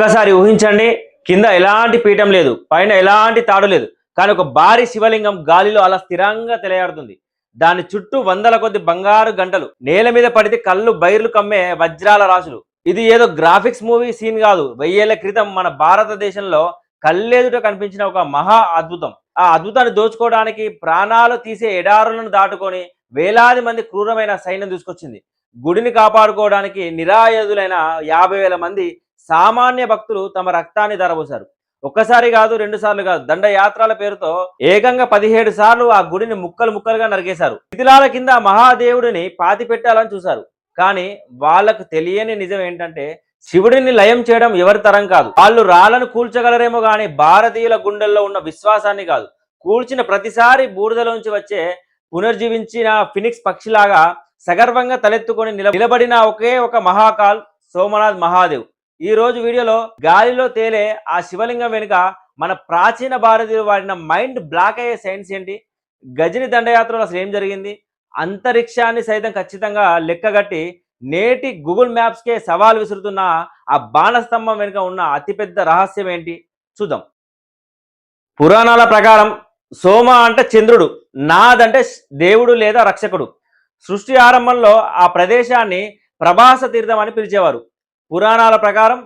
ఒక్కసారి ఊహించండి, కింద ఎలాంటి పీఠం లేదు, పైన ఎలాంటి తాడు లేదు, కానీ ఒక భారీ శివలింగం గాలిలో అలా స్థిరంగా తేలియాడుతుంది. దాని చుట్టూ వందల కొద్ది బంగారు గంటలు, నేల మీద పడితే కళ్ళు బైర్లు కమ్మే వజ్రాల రాశులు. ఇది ఏదో గ్రాఫిక్స్ మూవీ సీన్ కాదు, వెయ్యేళ్ల క్రితం మన భారతదేశంలో కళ్ళెదుట కనిపించిన ఒక మహా అద్భుతం. ఆ అద్భుతాన్ని దోచుకోవడానికి ప్రాణాలు తీసే ఎడారులను దాటుకొని వేలాది మంది క్రూరమైన సైన్యం తీసుకొచ్చింది. గుడిని కాపాడుకోవడానికి నిరాయుధులైన 50,000 మంది సామాన్య భక్తులు తమ రక్తాన్ని ధరబోశారు. ఒక్కసారి కాదు, 2 సార్లు కాదు, దండయాత్రల పేరుతో ఏకంగా 17 సార్లు ఆ గుడిని ముక్కలు ముక్కలుగా నరికేశారు. శిథిలాల కింద మహాదేవుడిని పాతి పెట్టాలని చూశారు. కానీ వాళ్లకు తెలియని నిజం ఏంటంటే, శివుడిని లయం చేయడం ఎవరి తరం కాదు. వాళ్ళు రాళ్లను కూల్చగలరేమో గాని భారతీయుల గుండెల్లో ఉన్న విశ్వాసాన్ని కాదు. కూల్చిన ప్రతిసారి బూడిదలోంచి వచ్చే పునర్జీవించిన ఫినిక్స్ పక్షిలాగా సగర్వంగా తలెత్తుకొని నిలబడిన ఒకే ఒక మహాకాల్ సోమనాథ్ మహాదేవ్. ఈ రోజు వీడియోలో గాలిలో తేలే ఆ శివలింగం వెనుక మన ప్రాచీన భారతీయులు వాడిన మైండ్ బ్లాక్ అయ్యే సైన్స్ ఏంటి, గజని దండయాత్రలో అసలు ఏం జరిగింది, అంతరిక్షాన్ని సైతం ఖచ్చితంగా లెక్కగట్టి నేటి గూగుల్ మ్యాప్స్కే సవాల్ విసురుతున్న ఆ బాణస్తంభం వెనుక ఉన్న అతిపెద్ద రహస్యం ఏంటి చూద్దాం. పురాణాల ప్రకారం సోమ అంటే చంద్రుడు, నాద్ అంటే దేవుడు లేదా రక్షకుడు. సృష్టి ఆరంభంలో ఆ ప్రదేశాన్ని ప్రభాస తీర్థం అని పిలిచేవారు. పురాణాల ప్రకారం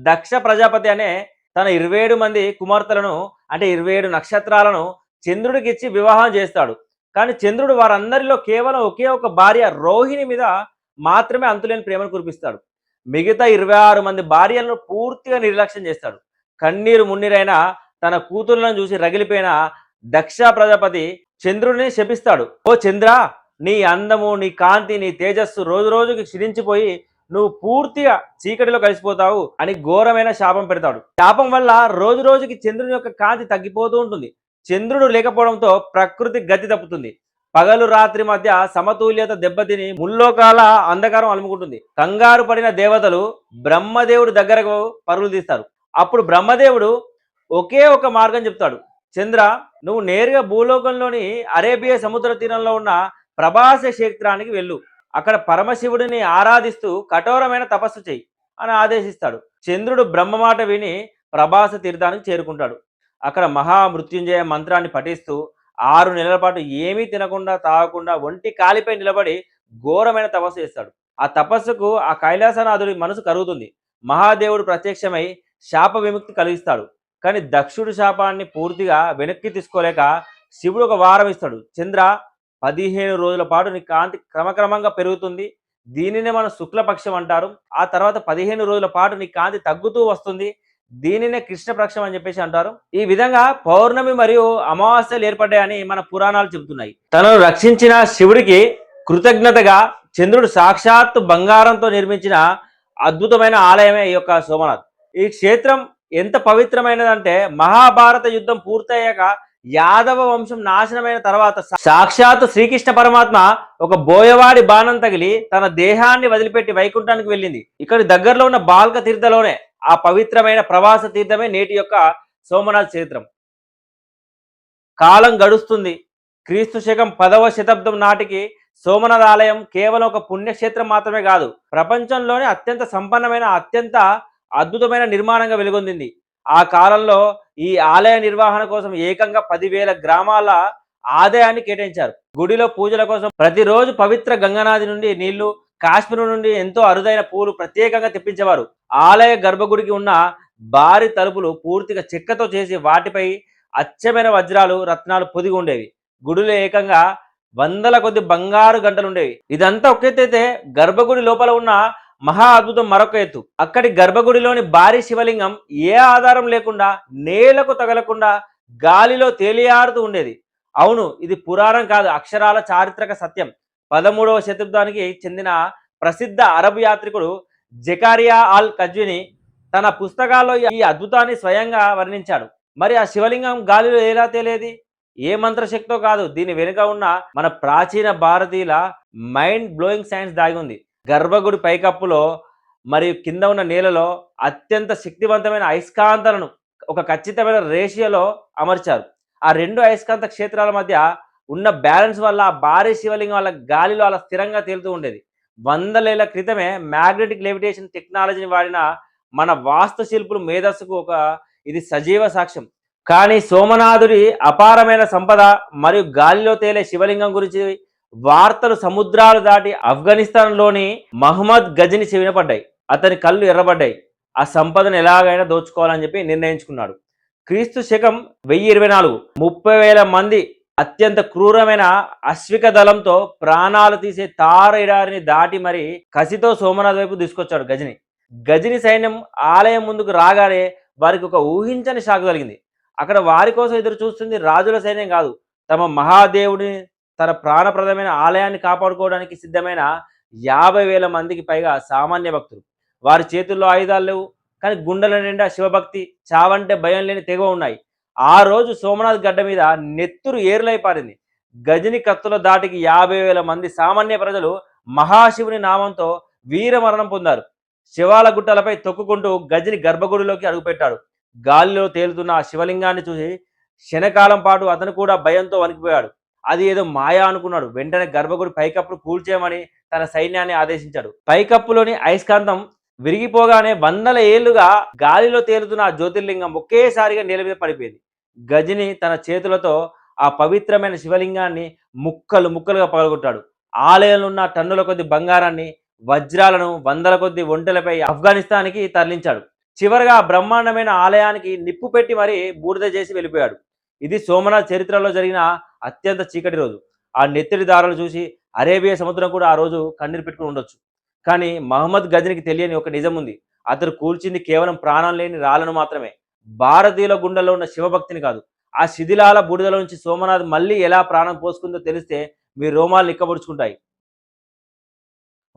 దక్ష ప్రజాపతి అనే తన 27 మంది కుమార్తెలను, అంటే 27 నక్షత్రాలను చంద్రుడికి ఇచ్చి వివాహం చేస్తాడు. కానీ చంద్రుడు వారందరిలో కేవలం ఒకే ఒక భార్య రోహిణి మీద మాత్రమే అంతులేని ప్రేమను కురిపిస్తాడు. మిగతా 26 మంది భార్యలను పూర్తిగా నిర్లక్ష్యం చేస్తాడు. కన్నీరు మున్నీరైన తన కూతుర్లను చూసి రగిలిపోయిన దక్ష ప్రజాపతి చంద్రుడిని శపిస్తాడు. ఓ చంద్ర, నీ అందము, నీ కాంతి, నీ తేజస్సు రోజు రోజుకి క్షీణించిపోయి నువ్వు పూర్తిగా చీకటిలో కలిసిపోతావు అని ఘోరమైన శాపం పెడతాడు. శాపం వల్ల రోజు రోజుకి చంద్రుని యొక్క కాంతి తగ్గిపోతూ ఉంటుంది. చంద్రుడు లేకపోవడంతో ప్రకృతి గతి తప్పుతుంది. పగలు రాత్రి మధ్య సమతుల్యత దెబ్బతిని ముల్లోకాల అంధకారం అలుముకుంటుంది. కంగారు పడిన దేవతలు బ్రహ్మదేవుడి దగ్గరకు పరుగులు తీస్తారు. అప్పుడు బ్రహ్మదేవుడు ఒకే ఒక మార్గం చెప్తాడు. చంద్ర, నువ్వు నేరుగా భూలోకంలోని అరేబియా సముద్ర తీరంలో ఉన్న ప్రభాస క్షేత్రానికి వెళ్ళు. అక్కడ పరమశివుడిని ఆరాధిస్తూ కఠోరమైన తపస్సు చెయ్యి అని ఆదేశిస్తాడు. చంద్రుడు బ్రహ్మమాట విని ప్రభాస తీర్థానికి చేరుకుంటాడు. అక్కడ మహామృత్యుంజయ మంత్రాన్ని పఠిస్తూ 6 నెలల పాటు ఏమీ తినకుండా తాగకుండా ఒంటి కాలిపై నిలబడి ఘోరమైన తపస్సు చేస్తాడు. ఆ తపస్సుకు ఆ కైలాసనాథుడి మనసు కరుగుతుంది. మహాదేవుడు ప్రత్యక్షమై శాప విముక్తి కలిగిస్తాడు. కానీ దక్షుడి శాపాన్ని పూర్తిగా వెనక్కి తీసుకోలేక శివుడు ఒక వారం ఇస్తాడు. చంద్ర, 15 రోజుల పాటు నీ కాంతి క్రమక్రమంగా పెరుగుతుంది. దీనినే మన శుక్లపక్షం అంటారు. ఆ తర్వాత 15 రోజుల పాటు నీ కాంతి తగ్గుతూ వస్తుంది. దీనినే కృష్ణపక్షం అని చెప్పేసి అంటారు. ఈ విధంగా పౌర్ణమి మరియు అమావాస్యలు ఏర్పడ్డాయని మన పురాణాలు చెబుతున్నాయి. తనను రక్షించిన శివుడికి కృతజ్ఞతగా చంద్రుడు సాక్షాత్తు బంగారంతో నిర్మించిన అద్భుతమైన ఆలయమే ఈ యొక్క సోమనాథ్. ఈ క్షేత్రం ఎంత పవిత్రమైనదంటే, మహాభారత యుద్ధం పూర్తయ్యాక యాదవ వంశం నాశనమైన తర్వాత సాక్షాత్ శ్రీకృష్ణ పరమాత్మ ఒక బోయవాడి బాణం తగిలి తన దేహాన్ని వదిలిపెట్టి వైకుంఠానికి వెళ్ళింది. ఇక్కడ దగ్గరలో ఉన్న బాల్క తీర్థలోనే ఆ పవిత్రమైన ప్రవాస తీర్థమే నేటి యొక్క సోమనాథ్ క్షేత్రం. కాలం గడుస్తుంది. క్రీస్తు శకం 10వ శతాబ్దం నాటికి సోమనాథ్ ఆలయం కేవలం ఒక పుణ్యక్షేత్రం మాత్రమే కాదు, ప్రపంచంలోనే అత్యంత సంపన్నమైన, అత్యంత అద్భుతమైన నిర్మాణంగా వెలుగొందింది. ఆ కాలంలో ఈ ఆలయ నిర్వహణ కోసం ఏకంగా 10,000 గ్రామాల ఆదాయాన్ని కేటాయించారు. గుడిలో పూజల కోసం ప్రతిరోజు పవిత్ర గంగానది నుండి నీళ్లు, కాశ్మీర్ నుండి ఎంతో అరుదైన పూలు ప్రత్యేకంగా తెప్పించేవారు. ఆలయ గర్భగుడికి ఉన్న భారీ తలుపులు పూర్తిగా చెక్కతో చేసి వాటిపై అచ్చమైన వజ్రాలు, రత్నాలు పొదిగి ఉండేవి. గుడిలో ఏకంగా వందల కొద్ది బంగారు గంటలు ఉండేవి. ఇదంతా ఒక ఎత్తైతే గర్భగుడి లోపల ఉన్న మహా అద్భుతం మరొక ఎత్తు. అక్కడి గర్భగుడిలోని భారీ శివలింగం ఏ ఆధారం లేకుండా, నేలకు తగలకుండా గాలిలో తేలియాడుతూ ఉండేది. అవును, ఇది పురాణం కాదు, అక్షరాల చారిత్రక సత్యం. 13వ శతాబ్దానికి చెందిన ప్రసిద్ధ అరబ్ యాత్రికుడు జకారియా అల్ కజ్విని తన పుస్తకాల్లో ఈ అద్భుతాన్ని స్వయంగా వర్ణించాడు. మరి ఆ శివలింగం గాలిలో ఎలా తేలేది? ఏ మంత్రశక్తో కాదు, దీని వెనుక ఉన్న మన ప్రాచీన భారతీయుల మైండ్ బ్లోయింగ్ సైన్స్ దాగి ఉంది. గర్భగుడి పైకప్పులో మరియు కింద ఉన్న నేలలో అత్యంత శక్తివంతమైన అయస్కాంతాలను ఒక ఖచ్చితమైన రేషియోలో అమర్చారు. ఆ 2 అయస్కాంత క్షేత్రాల మధ్య ఉన్న బ్యాలెన్స్ వల్ల భారీ శివలింగం వల్ల గాలిలో అలా స్థిరంగా తేలుతూ ఉండేది. 100 ఏళ్ల క్రితమే మ్యాగ్నెటిక్ లెవిటేషన్ టెక్నాలజీని వాడిన మన వాస్తుశిల్పులు మేధస్సుకు ఇది సజీవ సాక్ష్యం. కానీ సోమనాథుడి అపారమైన సంపద మరియు గాలిలో తేలే శివలింగం గురించి వార్తలు సముద్రాలు దాటి ఆఫ్ఘనిస్తాన్లోని మహమ్మద్ గజని వినపడ్డాయి. అతని కళ్ళు ఎర్రబడ్డాయి. ఆ సంపదను ఎలాగైనా దోచుకోవాలని చెప్పి నిర్ణయించుకున్నాడు. క్రీస్తు శకం 1024 30,000 మంది అత్యంత క్రూరమైన అశ్విక దళంతో ప్రాణాలు తీసే తారని దాటి మరి కసితో సోమనాథ్ వైపు తీసుకొచ్చాడు గజని. గజని సైన్యం ఆలయం ముందుకు రాగానే వారికి ఒక ఊహించని షాక్ కలిగింది. అక్కడ వారి కోసం ఎదురు చూస్తుంది రాజుల సైన్యం కాదు, తమ మహాదేవుడిని, తన ప్రాణప్రదమైన ఆలయాన్ని కాపాడుకోవడానికి సిద్ధమైన 50,000 మందికి పైగా సామాన్య భక్తులు. వారి చేతుల్లో ఆయుధాలు లేవు, కానీ గుండెల నిండా శివభక్తి, చావంటే భయం లేని తెగ ఉన్నాయి. ఆ రోజు సోమనాథ్ గడ్డ మీద నెత్తురు ఏర్లై పారింది. గజని కత్తుల దాటికి 50,000 మంది సామాన్య ప్రజలు మహాశివుని నామంతో వీరమరణం పొందారు. శివాల గుట్టలపై తొక్కుకుంటూ గజని గర్భగుడిలోకి అడుగుపెట్టాడు. గాలిలో తేలుతున్న ఆ శివలింగాన్ని చూసి క్షణకాలం పాటు అతను కూడా భయంతో వణికిపోయాడు. అది ఏదో మాయా అనుకున్నాడు. వెంటనే గర్భగుడి పైకప్పును కూల్చేయమని తన సైన్యాన్ని ఆదేశించాడు. పైకప్పులోని అయస్కాంతం విరిగిపోగానే వందల ఏళ్లుగా గాలిలో తేలుతున్న ఆ జ్యోతిర్లింగం ఒకేసారిగా నేల మీద పడిపోయింది. గజని తన చేతులతో ఆ పవిత్రమైన శివలింగాన్ని ముక్కలు ముక్కలుగా పగలగొట్టాడు. ఆలయంలో ఉన్న టన్నుల కొద్ది బంగారాన్ని, వజ్రాలను వందల కొద్ది ఒంటెలపై ఆఫ్ఘనిస్తాన్కి తరలించాడు. చివరగా బ్రహ్మాండమైన ఆలయానికి నిప్పు పెట్టి మరీ బూడిద చేసి వెళ్ళిపోయాడు. ఇది సోమనాథ్ చరిత్రలో జరిగిన అత్యంత చీకటి రోజు. ఆ నెత్తిడి దారులు చూసి అరేబియా సముద్రం కూడా ఆ రోజు కన్నీరు పెట్టుకుని ఉండొచ్చు. కానీ మహమ్మద్ గజనికి తెలియని ఒక నిజం ఉంది. అతను కూల్చింది కేవలం ప్రాణం లేని రాళ్లను మాత్రమే, భారతీయుల గుండెల్లో ఉన్న శివభక్తిని కాదు. ఆ శిథిలాల బూడిదల నుంచి సోమనాథ్ మళ్ళీ ఎలా ప్రాణం పోసుకుందో తెలిస్తే మీ రోమాలు నిక్కబొడుచుకుంటాయి.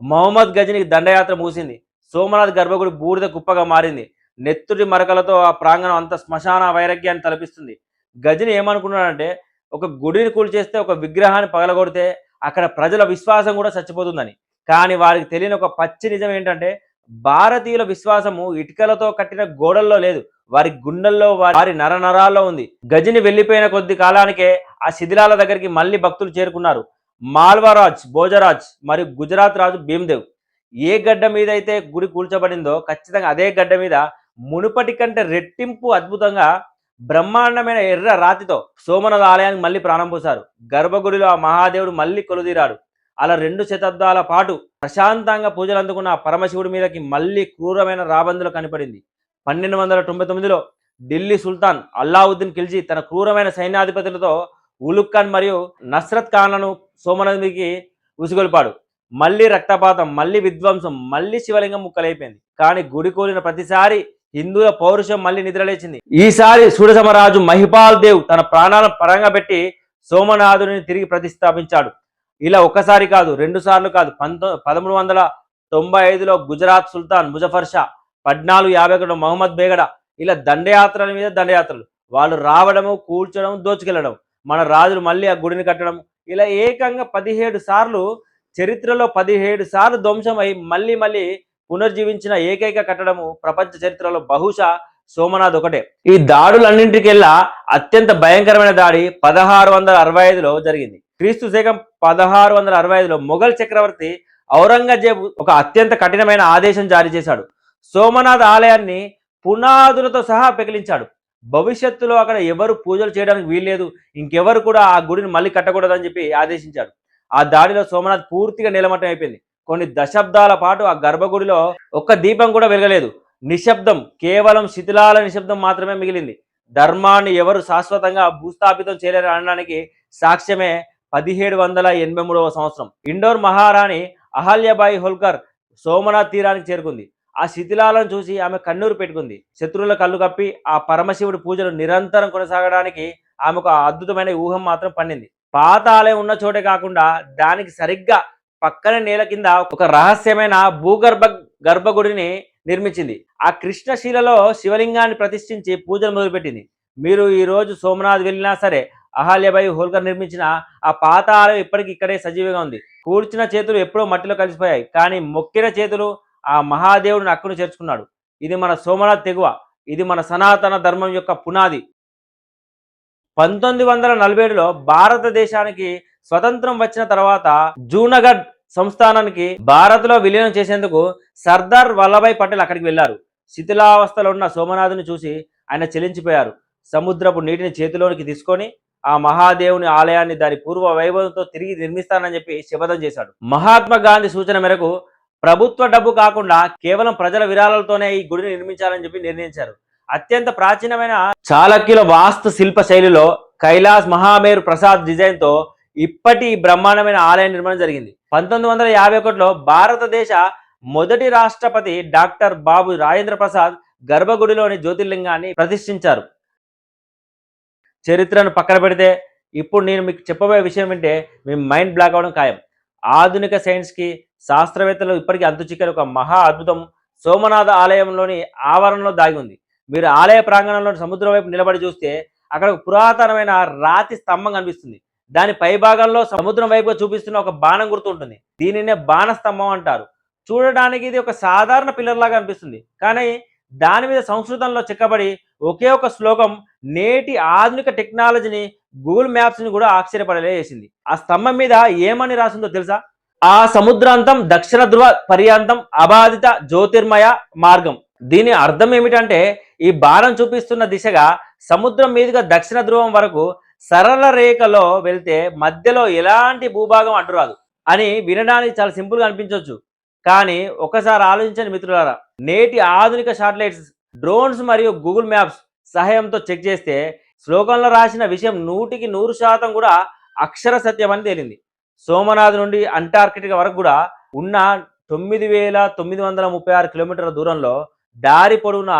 మహమ్మద్ గజనికి దండయాత్ర ముగిసింది. సోమనాథ్ గర్భగుడి బూడిద కుప్పగా మారింది. నెత్తుడి మరకలతో ఆ ప్రాంగణం అంత శ్మశాన వైరాగ్యాన్ని తలపిస్తుంది. గజని ఏమనుకున్నాడంటే, ఒక గుడిని కూల్చేస్తే, ఒక విగ్రహాన్ని పగలగొడితే అక్కడ ప్రజల విశ్వాసం కూడా చచ్చిపోతుందని. కానీ వారికి తెలియని ఒక పచ్చి నిజం ఏంటంటే, భారతీయుల విశ్వాసము ఇటుకలతో కట్టిన గోడల్లో లేదు, వారి గుండెల్లో, వారి నరనరాల్లో ఉంది. గజని వెళ్ళిపోయిన కొద్ది కాలానికే ఆ శిథిలాల దగ్గరికి మళ్ళీ భక్తులు చేరుకున్నారు. మాల్వారాజ్, భోజరాజ్ మరియు గుజరాత్ రాజు భీమ్దేవ్. ఏ గడ్డ మీద అయితే గుడి కూల్చబడిందో ఖచ్చితంగా అదే గడ్డ మీద మునుపటి కంటే రెట్టింపు అద్భుతంగా బ్రహ్మాండమైన ఎర్ర రాతితో సోమనాథ ఆలయానికి మళ్ళీ ప్రాణం పోశారు. గర్భగుడిలో ఆ మహాదేవుడు మళ్ళీ కొలుదీరాడు. అలా 2 శతాబ్దాల పాటు ప్రశాంతంగా పూజలు అందుకున్న ఆ పరమశివుడి మీదకి మళ్ళీ క్రూరమైన రాబందులు కనపడింది. 1299లో ఢిల్లీ సుల్తాన్ అల్లావుద్దీన్ ఖిల్జీ తన క్రూరమైన సైన్యాధిపతులతో ఉలుక్ ఖాన్ మరియు నస్రత్ ఖాన్లను సోమనాథునికి ఉసిగొల్పాడు. మళ్ళీ రక్తపాతం, మళ్ళీ విధ్వంసం, మళ్ళీ శివలింగం ముక్కలైపోయింది. కానీ గుడి కూలిన ప్రతిసారి హిందువుల పౌరుషం మళ్ళీ నిద్రలేచింది. ఈసారి సూరసమరాజు మహిపాల్ దేవ్ తన ప్రాణాలను పరంగా పెట్టి సోమనాథుడిని తిరిగి ప్రతిష్టాపించాడు. ఇలా ఒక్కసారి కాదు, 2 సార్లు కాదు. 1395లో గుజరాత్ సుల్తాన్ ముజఫర్ షా, 1451 మహమ్మద్ బేగడ, ఇలా దండయాత్రల మీద దండయాత్రలు. వాళ్ళు రావడము, కూల్చడం, దోచుకెళ్లడం. మన రాజులు మళ్ళీ ఆ గుడిని కట్టడం. ఇలా ఏకంగా 17 సార్లు, చరిత్రలో 17 సార్లు ధ్వంసమై మళ్ళీ మళ్ళీ పునర్జీవించిన ఏకైక కట్టడము ప్రపంచ చరిత్రలో బహుశా సోమనాథ్ ఒకటే. ఈ దాడులన్నింటికెల్లా అత్యంత భయంకరమైన దాడి 1665లో జరిగింది. క్రీస్తు శకం 1665లో మొఘల్ చక్రవర్తి ఔరంగజేబు ఒక అత్యంత కఠినమైన ఆదేశం జారీ చేశాడు. సోమనాథ్ ఆలయాన్ని పునాదులతో సహా పెకిలించాడు. భవిష్యత్తులో అక్కడ ఎవరు పూజలు చేయడానికి వీల్లేదు, ఇంకెవరు కూడా ఆ గుడిని మళ్ళీ కట్టకూడదని చెప్పి ఆదేశించాడు. ఆ దాడిలో సోమనాథ్ పూర్తిగా నిలమట్టం అయిపోయింది. కొన్ని దశాబ్దాల పాటు ఆ గర్భగుడిలో ఒక్క దీపం కూడా వెలగలేదు. నిశ్శబ్దం, కేవలం శిథిలాల నిశ్శబ్దం మాత్రమే మిగిలింది. ధర్మాన్ని ఎవరు శాశ్వతంగా భూస్థాపితం చేయలేరు అనడానికి సాక్ష్యమే 1783వ సంవత్సరం ఇండోర్ మహారాణి అహల్యాబాయి హోల్కర్ సోమనాథ్ తీరానికి చేరుకుంది. ఆ శిథిలాలను చూసి ఆమె కన్నూరు పెట్టుకుంది. శత్రువుల కళ్ళు కప్పి ఆ పరమశివుడి పూజలు నిరంతరం కొనసాగడానికి ఆమెకు ఆ అద్భుతమైన ఊహం మాత్రం పండింది. పాత ఆలయం ఉన్న చోటే కాకుండా దానికి సరిగ్గా పక్కన నేల కింద ఒక రహస్యమైన భూగర్భ గర్భగుడిని నిర్మించింది. ఆ కృష్ణశీలలో శివలింగాన్ని ప్రతిష్ఠించి పూజలు మొదలుపెట్టింది. మీరు ఈ రోజు సోమనాథ్ వెళ్ళినా సరే, అహల్యాబాయి హోల్కర్ నిర్మించిన ఆ పాత ఆలయం ఇప్పటికీ ఇక్కడే సజీవంగా ఉంది. కూర్చిన చేతులు ఎప్పుడో మట్టిలో కలిసిపోయాయి, కానీ మొక్కిన చేతులు ఆ మహాదేవుడిని అక్కును చేర్చుకున్నాడు. ఇది మన సోమనాథ్ తెగువ, ఇది మన సనాతన ధర్మం యొక్క పునాది. 1947లో భారతదేశానికి స్వతంత్రం వచ్చిన తర్వాత జూనాగఢ్ సంస్థానానికి భారత్లో విలీనం చేసేందుకు సర్దార్ వల్లభాయ్ పటేల్ అక్కడికి వెళ్లారు. శిథిలావస్థలో ఉన్న సోమనాథుని చూసి ఆయన చెలించిపోయారు. సముద్రపు నీటిని చేతిలోనికి తీసుకొని ఆ మహాదేవుని ఆలయాన్ని దాని పూర్వ వైభవంతో తిరిగి నిర్మిస్తానని చెప్పి శపథం చేశాడు. మహాత్మా గాంధీ సూచన మేరకు ప్రభుత్వ డబ్బు కాకుండా కేవలం ప్రజల విరాళాలతోనే ఈ గుడిని నిర్మించాలని చెప్పి నిర్ణయించారు. అత్యంత ప్రాచీనమైన చాళక్యుల వాస్తు శిల్ప శైలిలో కైలాస్ మహామేరు ప్రసాద్ డిజైన్ తో ఇప్పటి బ్రహ్మాండమైన ఆలయ నిర్మాణం జరిగింది. 1951లో భారతదేశ మొదటి రాష్ట్రపతి డాక్టర్ బాబు రాజేంద్ర ప్రసాద్ గర్భగుడిలోని జ్యోతిర్లింగాన్ని ప్రతిష్ఠించారు. చరిత్రను పక్కన పెడితే ఇప్పుడు నేను మీకు చెప్పబోయే విషయం వింటే మీ మైండ్ బ్లాక్ అవడం ఖాయం. ఆధునిక సైన్స్కి శాస్త్రవేత్తలు ఇప్పటికీ అంతుచిక్కని ఒక మహా అద్భుతం సోమనాథ ఆలయంలోని ఆవరణలో దాగి ఉంది. మీరు ఆలయ ప్రాంగణంలో సముద్రం వైపు నిలబడి చూస్తే అక్కడ ఒక పురాతనమైన రాతి స్తంభం కనిపిస్తుంది. దాని పై భాగంలో సముద్రం వైపు చూపిస్తున్న ఒక బాణం గుర్తు ఉంటుంది. దీనినే బాణ స్తంభం అంటారు. చూడడానికి ఇది ఒక సాధారణ పిల్లర్ లాగా అనిపిస్తుంది, కానీ దాని మీద సంస్కృతంలో చెక్కబడి ఒకే ఒక శ్లోకం నేటి ఆధునిక టెక్నాలజీని గూగుల్ మ్యాప్స్ ని కూడా ఆశ్చర్యపడలే చేసింది. ఆ స్తంభం మీద ఏమని రాసిందో తెలుసా? ఆ సముద్రాంతం దక్షిణ ధ్రువ పర్యాంతం అబాధిత జ్యోతిర్మయ మార్గం. దీని అర్థం ఏమిటంటే ఈ బాణం చూపిస్తున్న దిశగా సముద్రం మీదుగా దక్షిణ ధ్రువం వరకు సరళ రేఖలో వెళ్తే మధ్యలో ఎలాంటి భూభాగం అడ్డురాదు అని వినడానికి చాలా సింపుల్గా అనిపించవచ్చు, కానీ ఒకసారి ఆలోచించండి మిత్రులారా. నేటి ఆధునిక శాటిలైట్స్, డ్రోన్స్ మరియు గూగుల్ మ్యాప్స్ సహాయంతో చెక్ చేస్తే శ్లోకంలో రాసిన విషయం 100% కూడా అక్షర సత్యం అని తేలింది. సోమనాథ్ నుండి అంటార్కిటికా వరకు కూడా ఉన్న 9,936 కిలోమీటర్ల దూరంలో దారి పొడవునా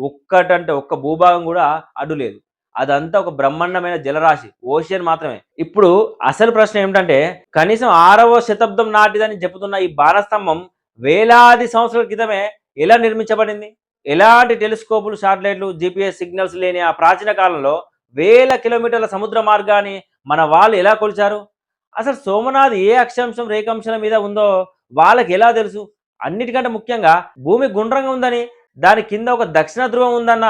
ఒక్కటంటే ఒక్క భూభాగం కూడా అడ్డు లేదు. అదంతా ఒక బ్రహ్మాండమైన జలరాశి, ఓషియన్ మాత్రమే. ఇప్పుడు అసలు ప్రశ్న ఏమిటంటే, కనీసం 6వ శతాబ్దం నాటిదని చెబుతున్న ఈ బాణస్తంభం వేలాది సంవత్సరాల క్రితమే ఎలా నిర్మించబడింది? ఎలాంటి టెలిస్కోపులు, శాటిలైట్లు, GPS సిగ్నల్స్ లేని ఆ ప్రాచీన కాలంలో వేల కిలోమీటర్ల సముద్ర మార్గాన్ని మన వాళ్ళు ఎలా కొలిచారు? అసలు సోమనాథ్ ఏ అక్షాంశం రేఖాంశాల మీద ఉందో వాళ్ళకి ఎలా తెలుసు? అన్నిటికంటే ముఖ్యంగా భూమి గుండ్రంగా ఉందని, దాని కింద ఒక దక్షిణ ధ్రువం ఉందన్న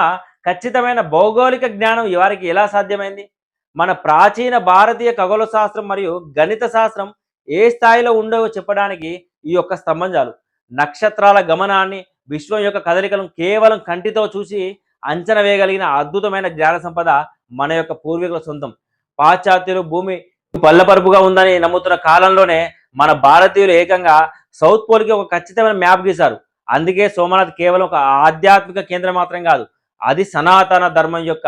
ఖచ్చితమైన భౌగోళిక జ్ఞానం వారికి ఎలా సాధ్యమైంది? మన ప్రాచీన భారతీయ ఖగోళ శాస్త్రం మరియు గణిత శాస్త్రం ఏ స్థాయిలో ఉండవో చెప్పడానికి ఈ యొక్క స్తంభం చాలు. నక్షత్రాల గమనాన్ని, విశ్వం యొక్క కదలికలను కేవలం కంటితో చూసి అంచనా వేయగలిగిన అద్భుతమైన జ్ఞాన సంపద మన యొక్క పూర్వీకుల సొంతం. పాశ్చాత్యులు భూమి పల్లపరుపుగా ఉందని నమ్ముతున్న కాలంలోనే మన భారతీయులు ఏకంగా సౌత్ పోల్కి ఒక ఖచ్చితమైన మ్యాప్ గీశారు. అందుకే సోమనాథ్ కేవలం ఒక ఆధ్యాత్మిక కేంద్రం మాత్రం కాదు, అది సనాతన ధర్మం యొక్క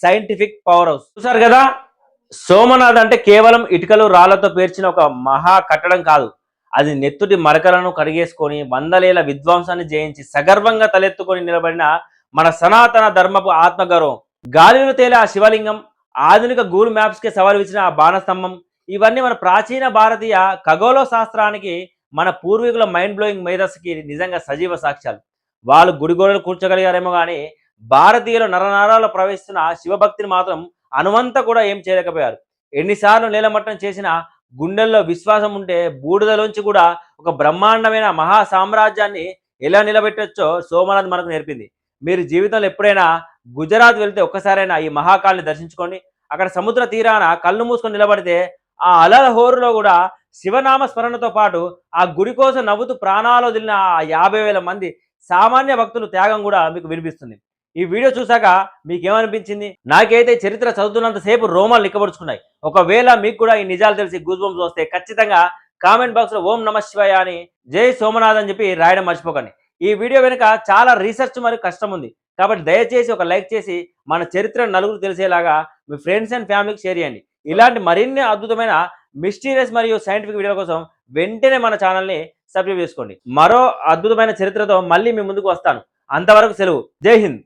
సైంటిఫిక్ పవర్ హౌస్. చూసారు కదా, సోమనాథ్ అంటే కేవలం ఇటుకలు రాళ్లతో పేర్చిన ఒక మహా కట్టడం కాదు. అది నెత్తుటి మరకలను కడిగేసుకొని వందలేల విధ్వంసాన్ని జయించి సగర్వంగా తలెత్తుకొని నిలబడిన మన సనాతన ధర్మపు ఆత్మగౌరవం. గాలిలో తేలే ఆ శివలింగం, ఆధునిక గూగుల్ మ్యాప్స్కి సవాల్ ఇచ్చిన ఆ బాణస్తంభం, ఇవన్నీ మన ప్రాచీన భారతీయ ఖగోళ శాస్త్రానికి, మన పూర్వీకుల మైండ్ బ్లోయింగ్ మేధస్సుకి నిజంగా సజీవ సాక్ష్యాలు. వాళ్ళు గుడిగోడలు కూర్చోగలిగారేమో కానీ భారతీయుల నరనరాల్లో ప్రవహిస్తున్న శివభక్తిని మాత్రం అనువంత కూడా ఏం చేయలేకపోయారు. ఎన్నిసార్లు నేలమట్టం చేసిన గుండెల్లో విశ్వాసం ఉంటే బూడిదలోంచి కూడా ఒక బ్రహ్మాండమైన మహా సామ్రాజ్యాన్ని ఎలా నిలబెట్టొచ్చో సోమనాథ్ మనకు నేర్పింది. మీరు జీవితంలో ఎప్పుడైనా గుజరాత్ వెళ్తే ఒక్కసారైనా ఈ మహాకాళిని దర్శించుకోండి. అక్కడ సముద్ర తీరాన కళ్ళు మూసుకొని నిలబడితే ఆ అలల హోరులో కూడా శివనామ స్మరణతో పాటు ఆ గుడి కోసం నవ్వుతూ ప్రాణాలు వదిలిన ఆ 50,000 మంది సామాన్య భక్తులు త్యాగం కూడా మీకు వినిపిస్తుంది. ఈ వీడియో చూసాక మీకేమనిపించింది? నాకైతే చరిత్ర చదువుతున్నంతసేపు రోమాలు లిక్కబడుచుకున్నాయి. ఒకవేళ మీకు కూడా ఈ నిజాలు తెలిసి గూస్ బంప్స్ వస్తే ఖచ్చితంగా కామెంట్ బాక్స్లో ఓం నమ శివాయ అని, జై సోమనాథ్ అని చెప్పి రాయడం మర్చిపోకండి. ఈ వీడియో వెనుక చాలా రీసెర్చ్ మరియు కష్టం ఉంది, కాబట్టి దయచేసి ఒక లైక్ చేసి మన చరిత్రను నలుగురు తెలిసేలాగా మీ ఫ్రెండ్స్ అండ్ ఫ్యామిలీకి షేర్ చేయండి. ఇలాంటి మరిన్ని అద్భుతమైన మిస్టీరియస్ మరియు సైంటిఫిక్ వీడియోల కోసం వెంటనే మన ఛానల్ని సబ్స్క్రైబ్ చేసుకోండి. మరో అద్భుతమైన చరిత్రతో మళ్ళీ మీ ముందుకు వస్తాను. అంతవరకు సెలవు. జై హింద్.